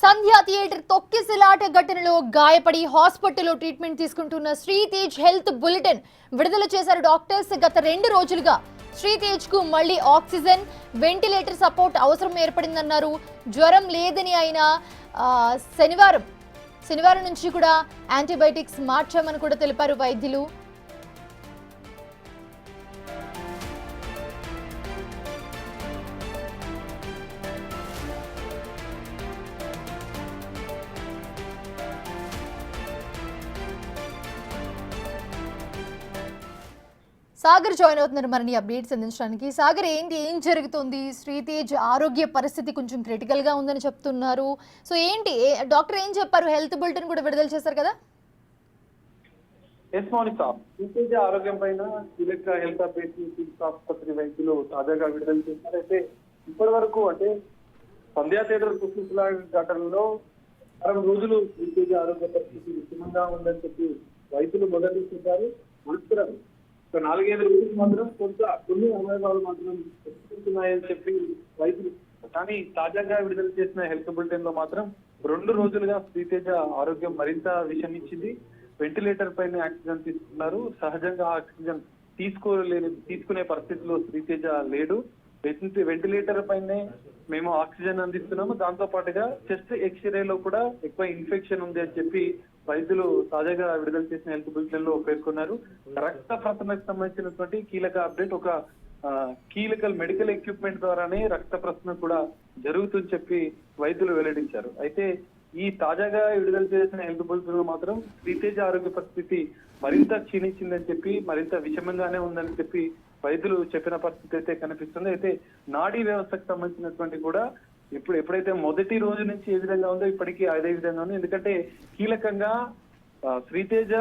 సంధ్యా theatre తొక్కిసలాట ఘటనలో గాయపడి హాస్పిటల్లో ట్రీట్మెంట్ తీసుకుంటున్న శ్రీతేజ్ హెల్త్ బులెటిన్ విడుదల చేశారు డాక్టర్స్. గత 2 రోజులుగా శ్రీతేజ్ కు మళ్ళీ ఆక్సిజన్, వెంటిలేటర్ సపోర్ట్ అవసరం ఏర్పడిందన్నారు. జ్వరం లేదని ఆయన శనివారం నుంచి కూడా యాంటీబయాటిక్స్ మార్చామని కూడా తెలిపారు వైద్యులు. సాగర్ జాయిన్ అవుతున్నారు మరిన్ని అప్డేట్స్ అందించడానికి. సాగర్, ఏం జరుగుతుంది? శ్రీతేజ్ ఆరోగ్య పరిస్థితి కొంచెం క్రిటికల్ గా ఉందని చెప్తున్నారు. సో ఏంటి డాక్టర్ ఏం చెప్పారు? హెల్త్ బులెటిన్ కూడా విడుదల చేశారు కదా. శ్రీతేజ్ ఆరోగ్యం పైన కీలక హెల్త్ అప్డేట్స్ ఆసుపత్రి వైద్యులు తాజాగా విడుదల చేశారు. అయితే ఇప్పటి వరకు అంటే సంధ్యా థియేటర్ ఘటనలో 6 రోజులు శ్రీతేజ్ ఆరోగ్య పరిస్థితి విషమంగా ఉందని చెప్పి వైద్యులు మొదలు చెప్పారు. మాత్రం 4-5 రోజులు మాత్రం కొన్ని అవయవాలు మాత్రం ఉన్నాయని చెప్పి వైద్యులు, కానీ తాజాగా విడుదల చేసిన హెల్త్ బులెటిన్ లో మాత్రం 2 రోజులుగా శ్రీతేజ ఆరోగ్యం మరింత విషమించింది. వెంటిలేటర్ పైన ఆక్సిజన్ తీసుకున్నారు. సహజంగా ఆక్సిజన్ తీసుకునే పరిస్థితిలో శ్రీతేజ లేడు. వెంటిలేటర్ పైనే మేము ఆక్సిజన్ అందిస్తున్నాము. దాంతో పాటుగా చెస్ట్ ఎక్స్రేలో కూడా ఎక్కువ ఇన్ఫెక్షన్ ఉంది అని చెప్పి వైద్యులు తాజాగా విడుదల చేసిన హెల్త్ బులెటిన్ లో పేర్కొన్నారు. రక్త ప్రసరణకు సంబంధించినటువంటి కీలక అప్డేట్, ఒక కీలక మెడికల్ ఎక్విప్మెంట్ ద్వారానే రక్త ప్రసరణ కూడా జరుగుతుందని చెప్పి వైద్యులు వెల్లడించారు. అయితే ఈ తాజాగా విడుదల చేసిన హెల్త్ బులెటిన్ లో మాత్రం శ్రీతేజ ఆరోగ్య పరిస్థితి మరింత క్షీణించిందని చెప్పి, మరింత విషమంగానే ఉందని చెప్పి వైద్యులు చెప్పిన పరిస్థితి అయితే కనిపిస్తుంది. అయితే నాడీ వ్యవస్థకు సంబంధించినటువంటి కూడా ఎప్పుడైతే మొదటి రోజు నుంచి ఏ విధంగా ఉందో ఇప్పటికీ అదే విధంగా ఉంది. ఎందుకంటే కీలకంగా శ్రీతేజ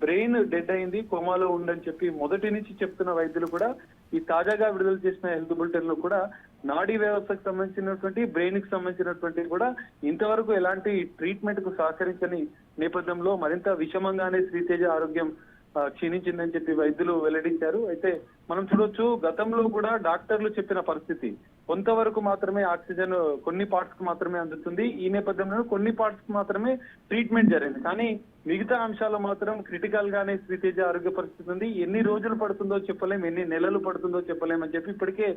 బ్రెయిన్ డెడ్ అయింది, కోమాలో ఉందని చెప్పి మొదటి నుంచి చెప్తున్న వైద్యులు కూడా ఈ తాజాగా విడుదల చేసిన హెల్త్ బులెటిన్ లో కూడా నాడీ వ్యవస్థకు సంబంధించినటువంటి, బ్రెయిన్ కి సంబంధించినటువంటి కూడా ఇంతవరకు ఎలాంటి ట్రీట్మెంట్ కు సహకరించని నేపథ్యంలో మరింత విషమంగానే శ్రీతేజ ఆరోగ్యం క్షీణించిందని చెప్పి వైద్యులు వెల్లడించారు. అయితే మనం చూడొచ్చు, గతంలో కూడా డాక్టర్లు చెప్పిన పరిస్థితి కొంతవరకు మాత్రమే ఆక్సిజన్ కొన్ని పార్ట్స్ కు మాత్రమే అందుతుంది. ఈ నేపథ్యంలో కొన్ని పార్ట్స్ కు మాత్రమే ట్రీట్మెంట్ జరిగింది. కానీ మిగతా అంశాలు మాత్రం క్రిటికల్ గానే శ్రీతేజ ఆరోగ్య పరిస్థితి ఉంది. ఎన్ని రోజులు పడుతుందో చెప్పలేం, ఎన్ని నెలలు పడుతుందో చెప్పలేం అని చెప్పి ఇప్పటికే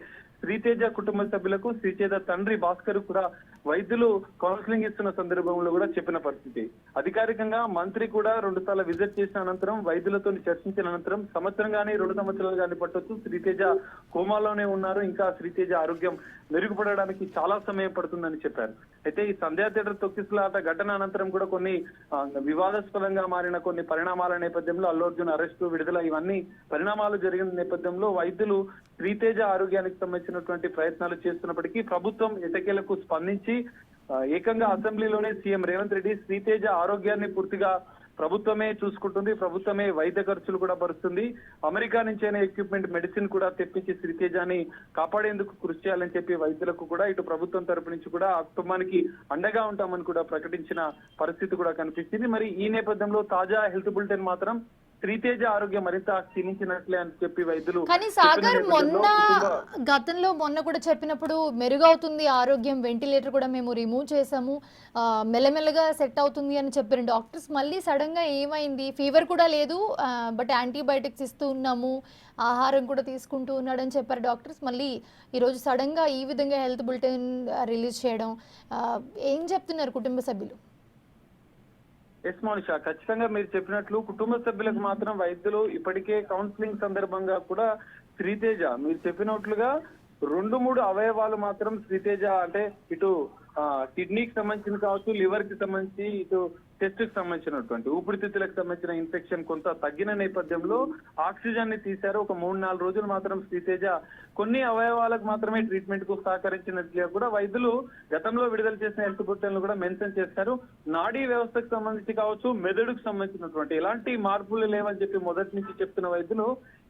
శ్రీతేజ కుటుంబ సభ్యులకు, శ్రీతేజ తండ్రి భాస్కర్ కూడా వైద్యులు కౌన్సిలింగ్ ఇస్తున్న సందర్భంలో కూడా చెప్పిన పరిస్థితి. అధికారికంగా మంత్రి కూడా 2 సార్లు విజిట్ చేసిన అనంతరం, వైద్యులతో చర్చించిన అనంతరం సంవత్సరం గానీ 2 సంవత్సరాలు కానీ పట్టొచ్చు, శ్రీతేజ కోమాలోనే ఉన్నారు, ఇంకా శ్రీతేజ ఆరోగ్యం మెరుగుపడడానికి చాలా సమయం పడుతుందని చెప్పారు. అయితే ఈ సంధ్యా థియేటర్ తొక్కిసలాట ఘటన అనంతరం కూడా కొన్ని వివాదాస్పదంగా మారిన కొన్ని పరిణామాల నేపథ్యంలో అల్లు అర్జున్ అరెస్టు, విడుదల, ఇవన్నీ పరిణామాలు జరిగిన నేపథ్యంలో వైద్యులు శ్రీతేజ ఆరోగ్యానికి సంబంధించినటువంటి ప్రయత్నాలు చేస్తున్నప్పటికీ ప్రభుత్వం ఎటకేలకు స్పందించి ఏకంగా అసెంబ్లీలోనే సీఎం రేవంత్ రెడ్డి శ్రీతేజ ఆరోగ్యాన్ని పూర్తిగా ప్రభుత్వమే చూసుకుంటుంది, ప్రభుత్వమే వైద్య ఖర్చులు కూడా భరుస్తుంది, అమెరికా నుంచైనా ఎక్విప్మెంట్, మెడిసిన్ కూడా తెప్పించి శ్రీతేజాని కాపాడేందుకు కృషి చేయాలని చెప్పి వైద్యులకు కూడా ఇటు ప్రభుత్వం తరపు నుంచి కూడా ఆ కుటుంబానికి అండగా ఉంటామని కూడా ప్రకటించిన పరిస్థితి కూడా కనిపించింది. మరి ఈ నేపథ్యంలో తాజా హెల్త్ బులెటిన్ మాత్రం శ్రీతేజ ఆరోగ్యం మరింత క్షీణించినట్లే అని చెప్పి వైద్యులు. కానీ సాగర్, గతంలో కూడా చెప్పినప్పుడు మెరుగవుతుంది ఆరోగ్యం, వెంటిలేటర్ కూడా మేము రిమూవ్ చేసాము, మెల్లమెల్లగా సెట్ అవుతుంది అని చెప్పిన డాక్టర్స్ మళ్ళీ సడన్ గా ఏమైంది? ఫీవర్ కూడా లేదు, బట్ యాంటీబయాటిక్స్ ఇస్తూ ఉన్నాము, ఆహారం కూడా తీసుకుంటూ ఉన్నాడని చెప్పారు డాక్టర్స్. మళ్ళీ ఈరోజు సడన్ గా ఈ విధంగా హెల్త్ బులెటిన్ రిలీజ్ చేయడం, ఏం చెప్తున్నారు కుటుంబ సభ్యులు? ఎస్ మోనిషా, ఖచ్చితంగా మీరు చెప్పినట్లు కుటుంబ సభ్యులకు మాత్రం వైద్యులు ఇప్పటికే కౌన్సిలింగ్ సందర్భంగా కూడా శ్రీతేజ మీరు చెప్పినట్లుగా 2-3 అవయవాలు మాత్రం శ్రీతేజ, అంటే ఇటు కిడ్నీకి సంబంధించిన కావచ్చు, లివర్ కి సంబంధించి, ఇటు చెస్ట్ కి సంబంధించినటువంటి ఊపిరితిత్తులకు సంబంధించిన ఇన్ఫెక్షన్ కొంత తగ్గిన నేపథ్యంలో ఆక్సిజన్ ని తీశారు. ఒక 3-4 రోజులు మాత్రం శ్రీతేజ కొన్ని అవయవాలకు మాత్రమే ట్రీట్మెంట్ కు సహకరించినట్లుగా కూడా వైద్యులు గతంలో విడుదల చేసిన హెల్త్ బులెటిన్ కూడా మెన్షన్ చేశారు. నాడీ వ్యవస్థకు సంబంధించి కావచ్చు, మెదడుకు సంబంధించినటువంటి ఎలాంటి మార్పులు లేవని చెప్పి మొదటి నుంచి చెప్తున్న వైద్యులు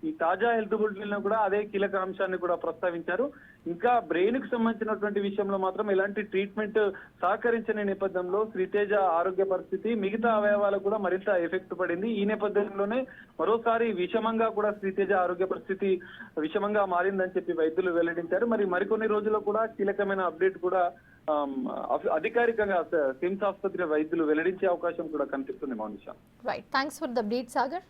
ఈ తాజా హెల్త్ బులెటిన్ లో కూడా అదే కీలక అంశాన్ని కూడా ప్రస్తావించారు. ఇంకా బ్రెయిన్ కు సంబంధించినటువంటి విషయంలో మాత్రం ఎలాంటి ట్రీట్మెంట్ సహకరించని నేపథ్యంలో శ్రీతేజ ఆరోగ్య పరిస్థితి మిగతా అవయవాలకు కూడా మరింత ఎఫెక్ట్ పడింది. ఈ నేపథ్యంలోనే మరోసారి విషమంగా కూడా శ్రీతేజ ఆరోగ్య పరిస్థితి విషమంగా మారిందని చెప్పి వైద్యులు వెల్లడించారు. మరి మరికొన్ని రోజుల్లో కూడా కీలకమైన అప్డేట్ కూడా అధికారికంగా సిమ్స్ ఆసుపత్రి వైద్యులు వెల్లడించే అవకాశం కూడా కనిపిస్తుంది Mounisha. Right, thanks for the update Sagar.